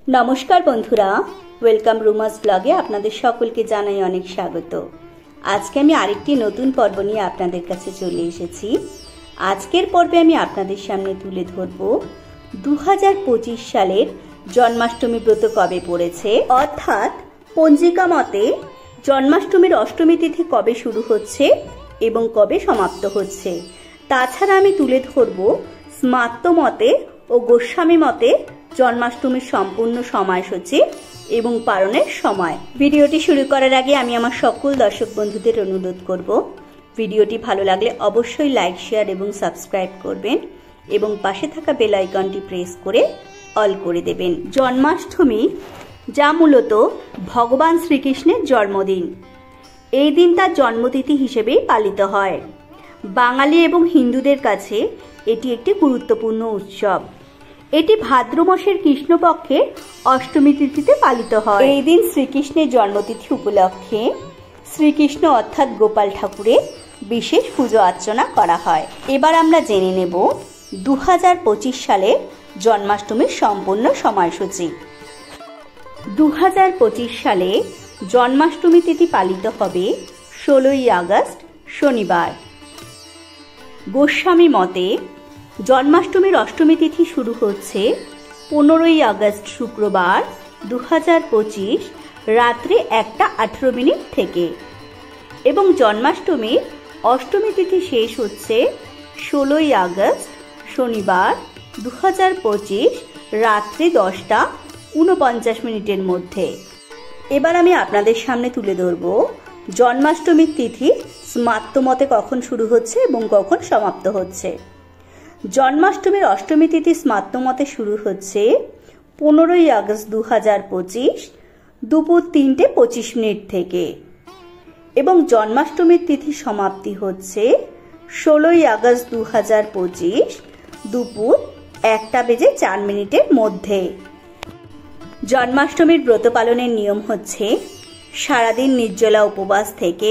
নমস্কার বন্ধুরা, ওয়েলকাম রুমাস ব্লগে আপনাদের সকলকে জানাই অনেক স্বাগত। আজকে আমি আরেকটি নতুন পর্ব নিয়ে আপনাদের কাছে চলে এসেছি। আজকের পর্বে আমি আপনাদের সামনে তুলে ধরব 2025 সালের জন্মাষ্টমী ব্রত কবে পড়েছে, অর্থাৎ পঞ্জিকা মতে জন্মাষ্টমীর অষ্টমী তিথি কবে শুরু হচ্ছে এবং কবে সমাপ্ত হচ্ছে। তাছাড়া আমি তুলে ধরব স্মার্ত মতে ও গোস্বামী মতে জন্মাষ্টমীর সম্পূর্ণ সময়সূচি এবং পালনের সময়। ভিডিওটি শুরু করার আগে আমি আমার সকল দর্শক বন্ধুদের অনুরোধ করব, ভিডিওটি ভালো লাগলে অবশ্যই লাইক, শেয়ার এবং সাবস্ক্রাইব করবেন এবং পাশে থাকা বেল আইকনটি প্রেস করে অল করে দেবেন। জন্মাষ্টমী, যা মূলত ভগবান শ্রীকৃষ্ণের জন্মদিন, এই দিন তার জন্মতিথি হিসেবেই পালিত হয়। বাঙালি এবং হিন্দুদের কাছে এটি একটি গুরুত্বপূর্ণ উৎসব। এটি ভাদ্র মাসের কৃষ্ণপক্ষের অষ্টমী তিথিতে পালিত হয়। এই দিন শ্রীকৃষ্ণের জন্মতিথি উপলক্ষে শ্রীকৃষ্ণ অর্থাৎ গোপাল ঠাকুরের বিশেষ পুজো অর্চনা করা হয়। এবার আমরা জেনে নেব 2025 সালের জন্মাষ্টমীর সম্পূর্ণ সময়সূচি। 2025 সালে জন্মাষ্টমী তিথি পালিত হবে 16ই আগস্ট শনিবার। গোস্বামী মতে জন্মাষ্টমীর অষ্টমী তিথি শুরু হচ্ছে 15ই আগস্ট শুক্রবার 2025 রাত্রে 1:18 থেকে এবং জন্মাষ্টমীর অষ্টমী তিথি শেষ হচ্ছে 16ই আগস্ট শনিবার 2025 রাত্রে 10:49 মধ্যে। এবার আমি আপনাদের সামনে তুলে ধরব জন্মাষ্টমীর তিথি স্মার্ত মতে কখন শুরু হচ্ছে এবং কখন সমাপ্ত হচ্ছে। জন্মাষ্টমীর অষ্টমী তিথি স্মার্ত মতে শুরু হচ্ছে 15ই আগস্ট 2025 দুপুর 3:25 থেকে এবং জন্মাষ্টমীর তিথি সমাপ্তি হচ্ছে 16ই আগস্ট 2025 দুপুর 1:04 মধ্যে। জন্মাষ্টমীর ব্রত পালনের নিয়ম হচ্ছে সারাদিন নির্জলা উপবাস থেকে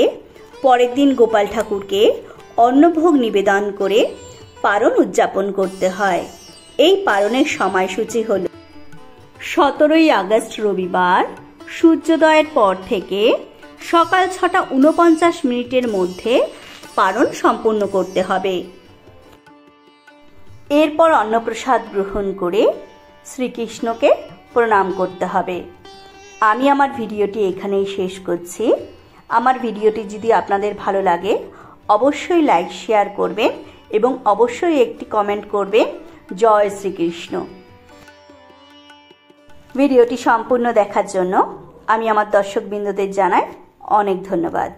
পরের দিন গোপাল ঠাকুরকে অন্নভোগ নিবেদন করে পারণ উদযাপন করতে হয়। এই পারণের সময়সূচি হল 17ই আগস্ট রবিবার সূর্যোদয়ের পর থেকে সকাল 6:49 মধ্যে পারণ সম্পন্ন করতে হবে। এরপর অন্নপ্রসাদ গ্রহণ করে শ্রীকৃষ্ণকে প্রণাম করতে হবে। আমি আমার ভিডিওটি এখানেই শেষ করছি। আমার ভিডিওটি যদি আপনাদের ভালো লাগে অবশ্যই লাইক, শেয়ার করবেন এবং অবশ্যই একটি কমেন্ট করবেন জয় শ্রীকৃষ্ণ। ভিডিওটি সম্পূর্ণ দেখার জন্য আমি আমার দর্শকবৃন্দদের জানাই অনেক ধন্যবাদ।